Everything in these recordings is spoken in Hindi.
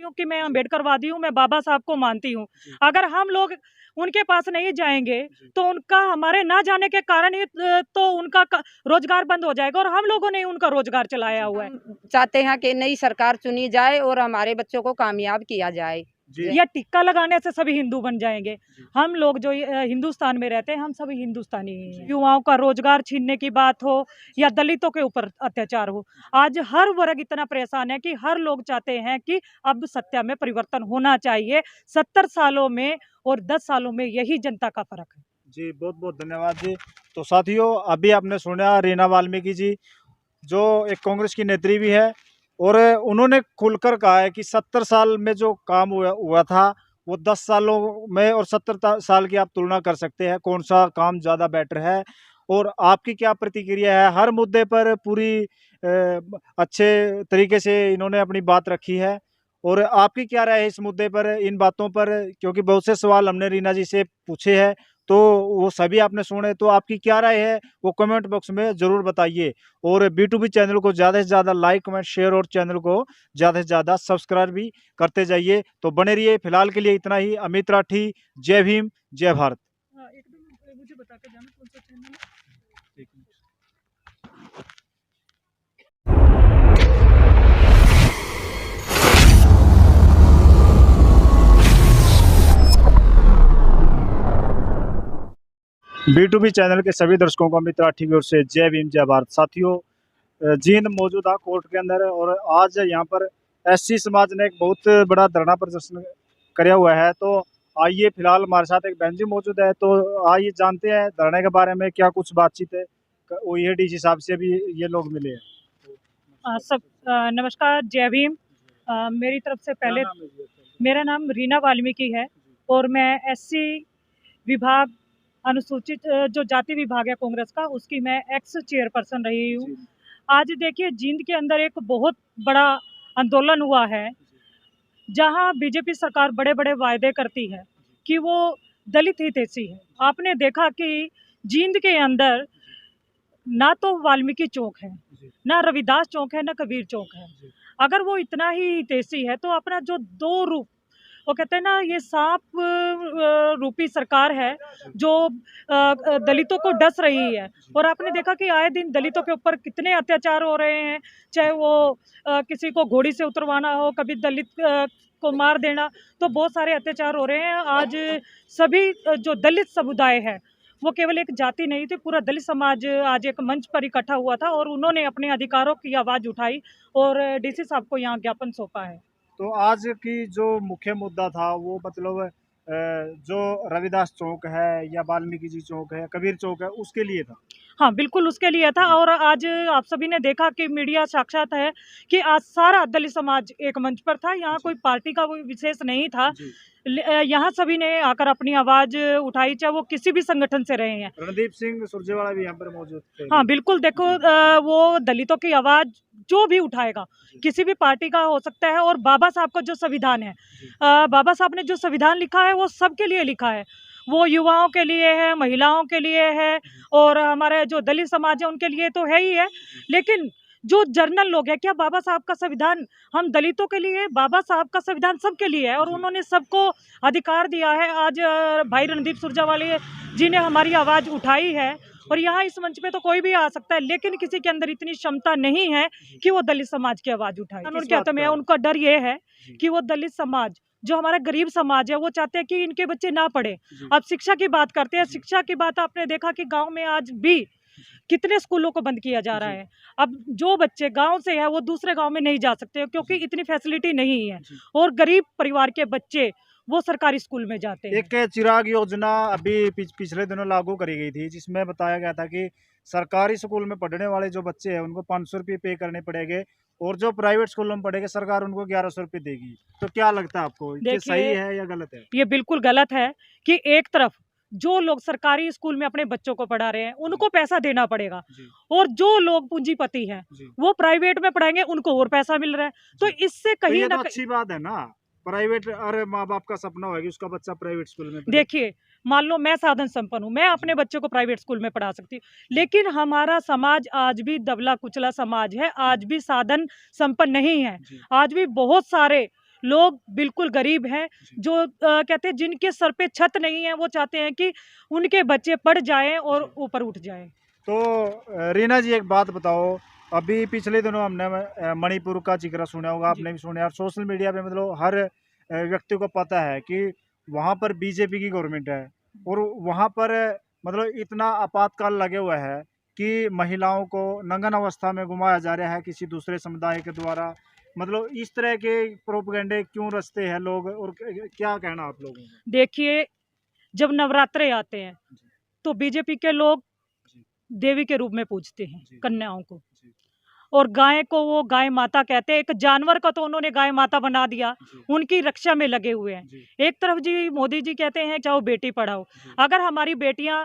क्योंकि मैं अम्बेडकरवादी हूँ, मैं बाबा साहब को मानती हूँ। अगर हम लोग उनके पास नहीं जाएंगे तो उनका हमारे ना जाने के कारण ही तो उनका रोजगार बंद हो जाएगा, और हम लोगों ने उनका रोजगार चलाया हुआ है। चाहते हैं कि नई सरकार चुनी जाए और हमारे बच्चों को कामयाब किया जाए। या टिक्का लगाने से सभी हिंदू बन जाएंगे। हम लोग जो हिंदुस्तान में रहते हैं, हम सभी हिंदुस्तानी हैं। युवाओं का रोजगार छीनने की बात हो या दलितों के ऊपर अत्याचार हो, आज हर वर्ग इतना परेशान है कि हर लोग चाहते हैं कि अब सत्ता में परिवर्तन होना चाहिए। 70 सालों में और 10 सालों में यही जनता का फर्क है। जी बहुत बहुत धन्यवाद जी। तो साथियों, अभी आपने सुना रीना वाल्मीकि जी, जो एक कांग्रेस की नेत्री भी है, और उन्होंने खुलकर कहा है कि 70 साल में जो काम हुआ था वो 10 सालों में और 70 साल की आप तुलना कर सकते हैं, कौन सा काम ज़्यादा बेटर है। और आपकी क्या प्रतिक्रिया है? हर मुद्दे पर पूरी अच्छे तरीके से इन्होंने अपनी बात रखी है। और आपकी क्या राय है इस मुद्दे पर, इन बातों पर? क्योंकि बहुत से सवाल हमने रीना जी से पूछे हैं, तो वो सभी आपने सुने। तो आपकी क्या राय है वो कमेंट बॉक्स में ज़रूर बताइए। और B2B चैनल को ज़्यादा से ज़्यादा लाइक, कमेंट, शेयर और चैनल को ज़्यादा से ज़्यादा सब्सक्राइब भी करते जाइए। तो बने रहिए। फिलहाल के लिए इतना ही। अमित राठी, जय भीम, जय भारत। एकदम मुझे बता के जाना कौन सा चैनल है। B2B चैनल के सभी दर्शकों को अमित राठी की ओर से जय भीम, जय भारत। साथियों, जींद मौजूद था कोर्ट के अंदर, और आज यहाँ पर SC समाज ने एक बहुत बड़ा धरना प्रदर्शन कराया हुआ है। तो आइए, फिलहाल हमारे साथ एक बहन जी मौजूद है, तो आइए जानते हैं धरने के बारे में क्या कुछ बातचीत है। OED साहब से भी ये लोग मिले हैं। नमस्कार, जय भीम। मेरी तरफ से पहले मेरा नाम रीना वाल्मीकि है, और मैं SC विभाग, अनुसूचित जो जाति विभाग है कांग्रेस का, उसकी मैं एक्स चेयरपर्सन रही हूँ। आज देखिए, जींद के अंदर एक बहुत बड़ा आंदोलन हुआ है, जहां बीजेपी सरकार बड़े बड़े वायदे करती है कि वो दलित हितैषी है। आपने देखा कि जींद के अंदर ना तो वाल्मीकि चौक है, ना रविदास चौक है, ना कबीर चौक है। अगर वो इतना ही हितैषी है तो अपना जो दो रूप, वो कहते हैं ना, ये सांप रूपी सरकार है जो दलितों को डस रही है। और आपने देखा कि आए दिन दलितों के ऊपर कितने अत्याचार हो रहे हैं, चाहे वो किसी को घोड़ी से उतरवाना हो, कभी दलित को मार देना, तो बहुत सारे अत्याचार हो रहे हैं। आज सभी जो दलित समुदाय है, वो केवल एक जाति नहीं थी, पूरा दलित समाज आज एक मंच पर इकट्ठा हुआ था, और उन्होंने अपने अधिकारों की आवाज़ उठाई और DC साहब को यहाँ ज्ञापन सौंपा है। तो आज की जो मुख्य मुद्दा था वो मतलब जो रविदास चौक है या वाल्मीकि जी चौक है, कबीर चौक है, उसके लिए था। हाँ, बिल्कुल उसके लिए था। और आज आप सभी ने देखा कि मीडिया साक्षात है कि आज सारा दलित समाज एक मंच पर था। यहाँ कोई पार्टी का कोई विशेष नहीं था। यहाँ सभी ने आकर अपनी आवाज़ उठाई, चाहे वो किसी भी संगठन से रहे हैं। रणदीप सिंह सुरजेवाला भी यहाँ पर मौजूद थे। हाँ बिल्कुल, देखो वो दलितों की आवाज़ जो भी उठाएगा, किसी भी पार्टी का हो सकता है। और बाबा साहब का जो संविधान है, बाबा साहब ने जो संविधान लिखा है वो सबके लिए लिखा है। वो युवाओं के लिए है, महिलाओं के लिए है, और हमारे जो दलित समाज है उनके लिए तो है ही है। लेकिन जो जर्नल लोग हैं, क्या बाबा साहब का संविधान हम दलितों के लिए? बाबा साहब का संविधान सबके लिए है, और उन्होंने सबको अधिकार दिया है। आज भाई रणदीप सुरजेवाला जी ने हमारी आवाज़ उठाई है, और यहाँ इस मंच पे तो कोई भी आ सकता है, लेकिन किसी के अंदर इतनी क्षमता नहीं है कि वो दलित समाज की आवाज़ उठाए। उनके हाथ में उनका डर ये है कि वो दलित समाज, जो हमारा गरीब समाज है, वो चाहते हैं कि इनके बच्चे ना पढ़े। अब शिक्षा की बात करते हैं, शिक्षा की बात आपने देखा कि गांव में आज भी कितने स्कूलों को बंद किया जा रहा है। अब जो बच्चे गांव से है वो दूसरे गांव में नहीं जा सकते, क्योंकि इतनी फैसिलिटी नहीं है, और गरीब परिवार के बच्चे वो सरकारी स्कूल में जाते हैं। एक चिराग योजना अभी पिछले दिनों लागू करी गई थी, जिसमें बताया गया था कि सरकारी स्कूल में पढ़ने वाले जो बच्चे हैं उनको 500 रुपये पे करने पड़ेंगे, और जो प्राइवेट स्कूलों में पढ़ेंगे सरकार उनको 1100 रुपये देगी। तो क्या लगता है आपको, ये सही है या गलत है? ये बिल्कुल गलत है कि एक तरफ जो लोग सरकारी स्कूल में अपने बच्चों को पढ़ा रहे हैं उनको पैसा देना पड़ेगा, और जो लोग पूंजीपति हैं वो प्राइवेट में पढ़ाएंगे, उनको और पैसा मिल रहा है। तो इससे कहीं ना अच्छी बात है ना, प्राइवेट, अरे माँ बाप का सपना होगा कि उसका बच्चा प्राइवेट स्कूल में। देखिए, मान लो मैं साधन संपन्न हूँ, मैं अपने बच्चों को प्राइवेट स्कूल में पढ़ा सकती हूँ, लेकिन हमारा समाज आज भी दबला कुचला समाज है, आज भी साधन संपन्न नहीं है। आज भी बहुत सारे लोग बिल्कुल गरीब हैं, जो कहते हैं जिनके सर पे छत नहीं है, वो चाहते हैं कि उनके बच्चे पढ़ जाएं और ऊपर उठ जाएं। तो रीना जी एक बात बताओ, अभी पिछले दिनों हमने मणिपुर का जिक्र सुना होगा, आपने भी सुना, और सोशल मीडिया पे मतलब हर व्यक्ति को पता है कि वहाँ पर बीजेपी की गवर्नमेंट है और वहाँ पर मतलब इतना आपातकाल लगे हुए है कि महिलाओं को नंगन अवस्था में घुमाया जा रहा है किसी दूसरे समुदाय के द्वारा। मतलब इस तरह के प्रोपेगेंडे क्यों रचते हैं लोग, और क्या कहना आप लोगों का? देखिए, जब नवरात्रे आते हैं तो बीजेपी के लोग देवी के रूप में पूजते हैं कन्याओं को, और गाय को वो गाय माता कहते हैं। एक जानवर का तो उन्होंने गाय माता बना दिया, उनकी रक्षा में लगे हुए हैं। एक तरफ जी मोदी जी कहते हैं चाहो बेटी पढ़ाओ, अगर हमारी बेटियां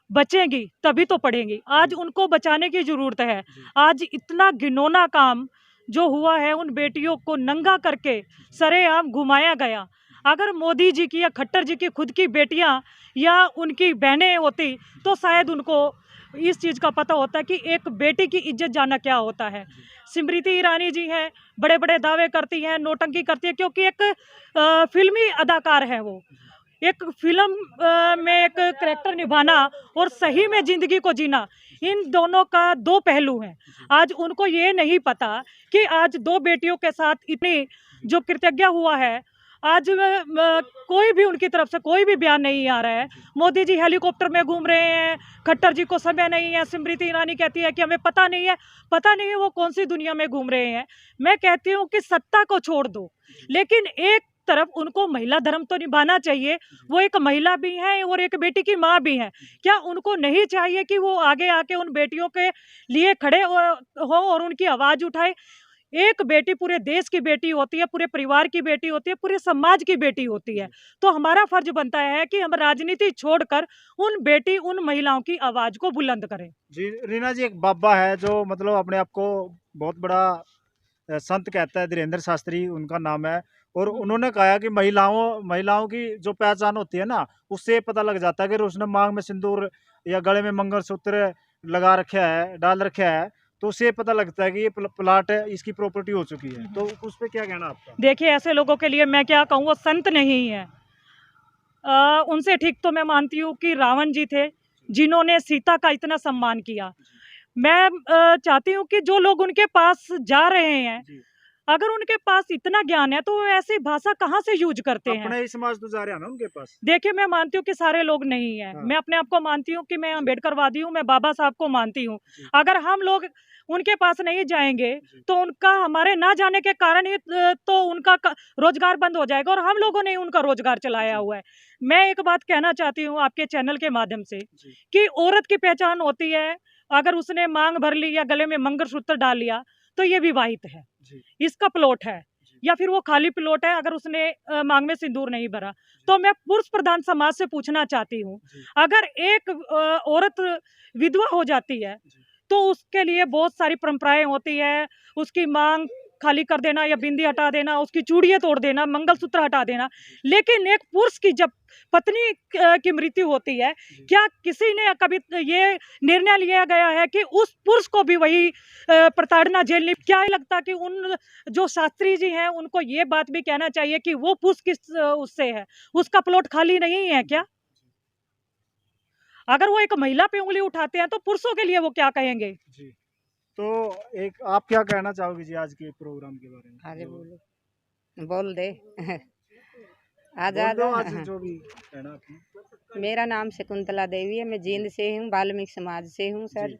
बचेंगी तभी तो पढ़ेंगी, आज उनको बचाने की जरूरत है। आज इतना घिनौना काम जो हुआ है, उन बेटियों को नंगा करके सरेआम घुमाया गया। अगर मोदी जी की या खट्टर जी की खुद की बेटियां या उनकी बहनें होती तो शायद उनको इस चीज़ का पता होता है कि एक बेटी की इज्जत जाना क्या होता है। स्मृति ईरानी जी हैं, बड़े बड़े दावे करती हैं, नौटंकी करती है, क्योंकि एक फिल्मी अदाकार है वो। एक फिल्म में एक करैक्टर निभाना और सही में जिंदगी को जीना, इन दोनों का दो पहलू हैं। आज उनको ये नहीं पता कि आज दो बेटियों के साथ इतनी जो कृतज्ञ हुआ है, आज कोई भी उनकी तरफ से कोई भी बयान नहीं आ रहा है। मोदी जी हेलीकॉप्टर में घूम रहे हैं, खट्टर जी को समय नहीं है, स्मृति ईरानी कहती है कि हमें पता नहीं है, पता नहीं है वो कौन सी दुनिया में घूम रहे हैं। मैं कहती हूँ कि सत्ता को छोड़ दो, लेकिन एक तरफ उनको महिला धर्म तो निभाना चाहिए। वो एक महिला भी हैं और एक बेटी की माँ भी हैं। क्या उनको नहीं चाहिए कि वो आगे आके उन बेटियों के लिए खड़े हो और उनकी आवाज उठाए? एक बेटी पूरे देश की बेटी होती है, पूरे परिवार की बेटी होती है, पूरे समाज की बेटी होती है। तो हमारा फर्ज बनता है कि हम राजनीति छोड़कर उन महिलाओं की आवाज को बुलंद करें। जी रीना जी, एक बाबा है जो मतलब अपने आप को बहुत बड़ा संत कहता है, धीरेन्द्र शास्त्री उनका नाम है, और उन्होंने कहा कि महिलाओं की जो पहचान होती है ना, उससे पता लग जाता है कि उसने मांग में सिंदूर या गले में मंगलसूत्र लगा रखा है, डाल रखा है, तो उससे पता लगता है कि ये प्लाट है, इसकी प्रॉपर्टी हो चुकी है। तो उस पर क्या कहना आपका? देखिए, ऐसे लोगों के लिए मैं क्या कहूँ, वो संत नहीं है। उनसे ठीक तो मैं मानती हूँ कि रावण जी थे जिन्होंने सीता का इतना सम्मान किया। मैं चाहती हूँ कि जो लोग उनके पास जा रहे हैं, अगर उनके पास इतना ज्ञान है तो वो ऐसी भाषा कहाँ से यूज करते हैं? अपना ही समाज तो जा रहा है ना उनके पास। देखिए, मैं मानती हूँ कि सारे लोग नहीं है। मैं अपने आप को मानती हूँ कि मैं अम्बेडकरवादी हूँ, मैं बाबा साहब को मानती हूँ। अगर हम लोग उनके पास नहीं जाएंगे तो उनका हमारे ना जाने के कारण ही तो उनका रोजगार बंद हो जाएगा, और हम लोगों ने उनका रोजगार चलाया हुआ है। मैं एक बात कहना चाहती हूँ आपके चैनल के माध्यम से कि औरत की पहचान होती है, अगर उसने मांग भर ली या गले में मंगलसूत्र डाल लिया तो ये विवाहित है, इसका प्लॉट है, या फिर वो खाली प्लॉट है अगर उसने मांग में सिंदूर नहीं भरा। तो मैं पुरुष प्रधान समाज से पूछना चाहती हूँ, अगर एक औरत विधवा हो जाती है तो उसके लिए बहुत सारी परंपराएं होती है। उसकी मांग खाली कर देना या बिंदी हटा देना, उसकी चूड़ियां तोड़ देना, मंगलसूत्र हटा देना। लेकिन एक पुरुष की जब पत्नी की मृत्यु होती है, क्या किसी ने कभी ये निर्णय लिया गया है कि उस पुरुष को भी वही प्रताड़ना झेलनी? क्या लगता कि उन जो शास्त्री जी हैं उनको ये बात भी कहना चाहिए कि वो पुरुष किस उससे है, उसका प्लॉट खाली नहीं है क्या? अगर वो एक महिला पे उंगली उठाते हैं तो पुरुषों के लिए वो क्या कहेंगे? जी, तो एक आप क्या कहना चाहोगे जी आज के प्रोग्राम के बारे में? आगे बोलो, बोल दे। बोल दो आज जो भी कहना आपने। मेरा नाम शकुंतला देवी है, मैं जींद से हूँ, वाल्मीकि समाज से हूँ सर।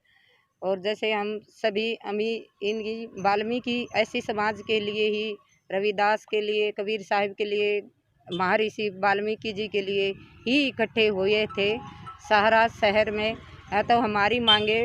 और जैसे हम सभी अमी इनकी वाल्मीकि ऐसी समाज के लिए ही, रविदास के लिए, कबीर साहिब के लिए, महर्षि वाल्मीकि जी के लिए ही इकट्ठे हुए थे सहारा शहर में। है तो हमारी मांगे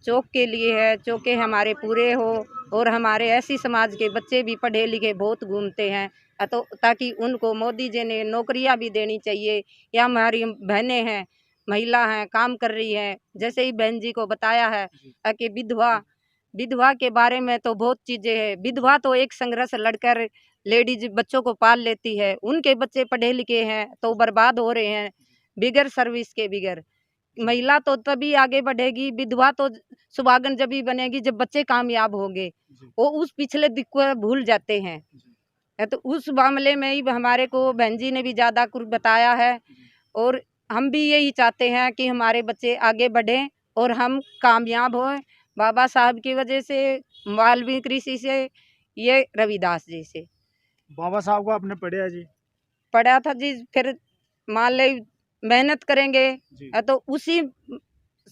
चौक के लिए है, चौके हमारे पूरे हो, और हमारे ऐसी समाज के बच्चे भी पढ़े लिखे बहुत घूमते हैं, तो ताकि उनको मोदी जी ने नौकरियां भी देनी चाहिए। या हमारी बहनें हैं, महिला हैं, काम कर रही हैं, जैसे ही बहन जी को बताया है कि विधवा के बारे में तो बहुत चीज़ें हैं। विधवा तो एक संघर्ष लड़कर लेडीज बच्चों को पाल लेती है, उनके बच्चे पढ़े लिखे हैं तो बर्बाद हो रहे हैं बिगर सर्विस के बिगर। महिला तो तभी आगे बढ़ेगी, विधवा तो सुहागन जब ही बनेगी जब बच्चे कामयाब होंगे। वो उस पिछले दिक को भूल जाते हैं, तो उस मामले में ही हमारे को बहन जी ने भी ज़्यादा कुछ बताया है। और हम भी यही चाहते हैं कि हमारे बच्चे आगे बढ़ें और हम कामयाब हों, बाबा साहब की वजह से, वाल्मीकि ऋषि से, ये रविदास जी से। बाबा साहब को आपने पढ़ा है जी? पढ़ा था जी, फिर मान ले मेहनत करेंगे जी तो उसी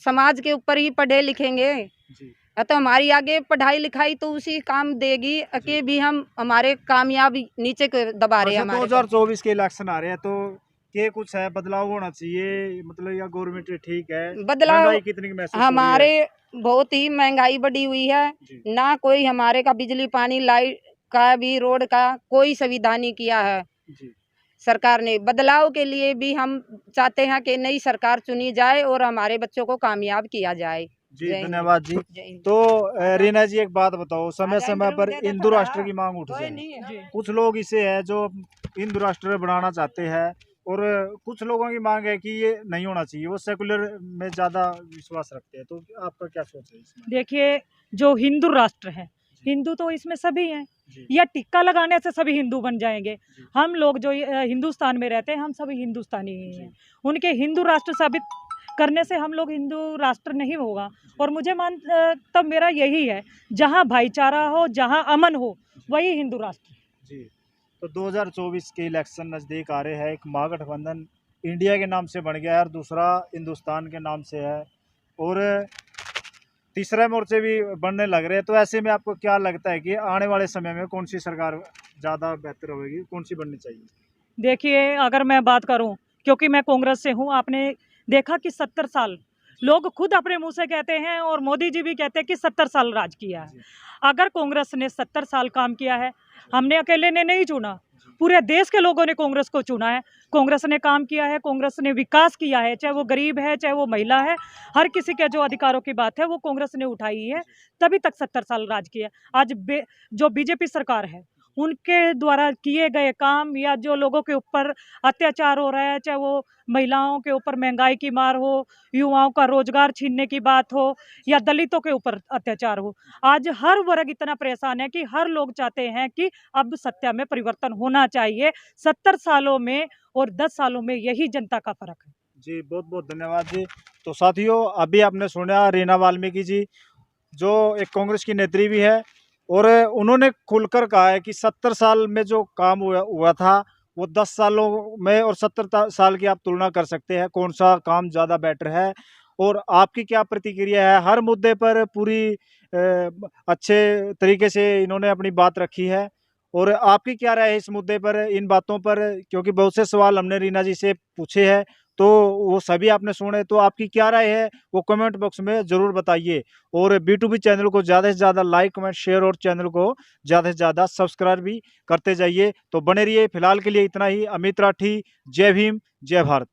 समाज के ऊपर ही पढ़े लिखेंगे, जी तो हमारी आगे पढ़ाई लिखाई तो उसी काम देगी कि भी हम हमारे कामयाब नीचे को दबा रहे हैं अच्छा, हमारे को। 2024 के इलेक्शन आ रहे हैं तो के कुछ है बदलाव होना चाहिए, मतलब या गवर्नमेंट ठीक है? बदलाव महंगाई कितनी की महसूस हो रही है? हमारे बहुत ही महंगाई बढ़ी हुई है, जी ना कोई हमारे का बिजली पानी लाइट का भी, रोड का कोई सुविधा नहीं किया है जी सरकार ने। बदलाव के लिए भी हम चाहते हैं कि नई सरकार चुनी जाए और हमारे बच्चों को कामयाब किया जाए। जी जय हिंद। धन्यवाद जी। जय हिंद। तो रीना जी एक बात बताओ, समय आजा समय पर इंटरव्यू हिंदू देता राष्ट्र रहा। की मांग उठ कोई जाए। नहीं है। कुछ लोग इसे है जो हिंदू राष्ट्र बनाना चाहते हैं और कुछ लोगों की मांग है कि ये नहीं होना चाहिए, वो सेकुलर में ज्यादा विश्वास रखते हैं। तो आपका क्या सोच है इसमें? देखिए, जो हिंदू राष्ट्र है, हिंदू तो इसमें सभी हैं, जी या टिक्का लगाने से सभी हिंदू बन जाएंगे? जी हम लोग जो हिंदुस्तान में रहते हैं, हम सभी हिंदुस्तानी ही जी हैं। उनके हिंदू राष्ट्र साबित करने से हम लोग हिंदू राष्ट्र नहीं होगा। और मुझे तब मेरा यही है, जहाँ भाईचारा हो, जहाँ अमन हो, वही हिंदू राष्ट्र। जी। तो 2024 के इलेक्शन नज़दीक आ रहे हैं। एक महागठबंधन इंडिया के नाम से बन गया है और दूसरा हिंदुस्तान के नाम से है और तीसरे मोर्चे भी बनने लग रहे हैं। तो ऐसे में आपको क्या लगता है कि आने वाले समय में कौन सी सरकार ज़्यादा बेहतर होगी, कौन सी बननी चाहिए? देखिए, अगर मैं बात करूं, क्योंकि मैं कांग्रेस से हूं, आपने देखा कि 70 साल लोग खुद अपने मुंह से कहते हैं और मोदी जी भी कहते हैं कि 70 साल राज किया है। अगर कांग्रेस ने 70 साल काम किया है, हमने अकेले ने नहीं चुना, पूरे देश के लोगों ने कांग्रेस को चुना है। कांग्रेस ने काम किया है, कांग्रेस ने विकास किया है, चाहे वो गरीब है, चाहे वो महिला है, हर किसी के जो अधिकारों की बात है वो कांग्रेस ने उठाई है, तभी तक 70 साल राज किया। आज जो बीजेपी सरकार है, उनके द्वारा किए गए काम या जो लोगों के ऊपर अत्याचार हो रहा है, चाहे वो महिलाओं के ऊपर महंगाई की मार हो, युवाओं का रोजगार छीनने की बात हो, या दलितों के ऊपर अत्याचार हो, आज हर वर्ग इतना परेशान है कि हर लोग चाहते हैं कि अब सत्ता में परिवर्तन होना चाहिए। 70 सालों में और 10 सालों में यही जनता का फर्क है। जी बहुत बहुत धन्यवाद जी। तो साथियों, अभी आपने सुना रीना वाल्मीकि जी, जो एक कांग्रेस की नेत्री भी है और उन्होंने खुलकर कहा है कि 70 साल में जो काम हुआ था वो 10 सालों में और 70 साल की आप तुलना कर सकते हैं, कौन सा काम ज़्यादा बेटर है। और आपकी क्या प्रतिक्रिया है? हर मुद्दे पर पूरी अच्छे तरीके से इन्होंने अपनी बात रखी है। और आपकी क्या राय है इस मुद्दे पर, इन बातों पर? क्योंकि बहुत से सवाल हमने रीना जी से पूछे हैं तो वो सभी आपने सुने। तो आपकी क्या राय है वो कमेंट बॉक्स में ज़रूर बताइए। और B2B चैनल को ज़्यादा से ज़्यादा लाइक, कमेंट, शेयर और चैनल को ज़्यादा से ज़्यादा सब्सक्राइब भी करते जाइए। तो बने रहिए। फिलहाल के लिए इतना ही। अमित राठी, जय भीम, जय भारत।